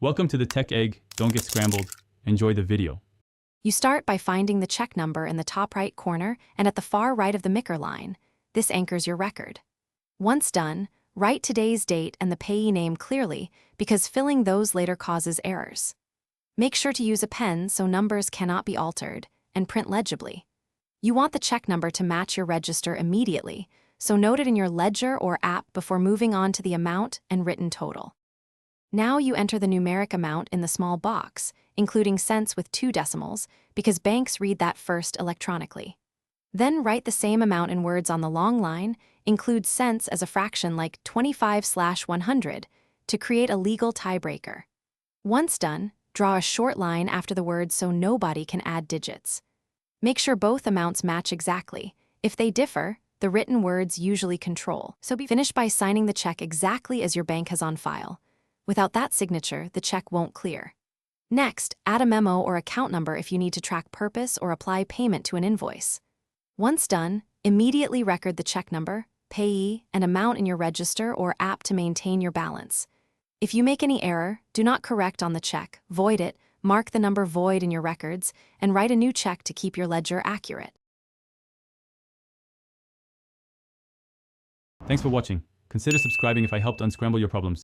Welcome to the Tech Egg. Don't get scrambled. Enjoy the video. You start by finding the check number in the top right corner and at the far right of the Micker line. This anchors your record. Once done, write today's date and the payee name clearly because filling those later causes errors. Make sure to use a pen so numbers cannot be altered, and print legibly. You want the check number to match your register immediately, so note it in your ledger or app before moving on to the amount and written total. Now you enter the numeric amount in the small box, including cents with 2 decimals, because banks read that first electronically. Then write the same amount in words on the long line, include cents as a fraction like 25/100 to create a legal tiebreaker. Once done, draw a short line after the word so nobody can add digits. Make sure both amounts match exactly. If they differ, the written words usually control, so finish by signing the check exactly as your bank has on file. Without that signature, the check won't clear. Next, add a memo or account number if you need to track purpose or apply payment to an invoice. Once done, immediately record the check number, payee, and amount in your register or app to maintain your balance. If you make any error, do not correct on the check, void it, mark the number void in your records, and write a new check to keep your ledger accurate. Thanks for watching. Consider subscribing if I helped unscramble your problems.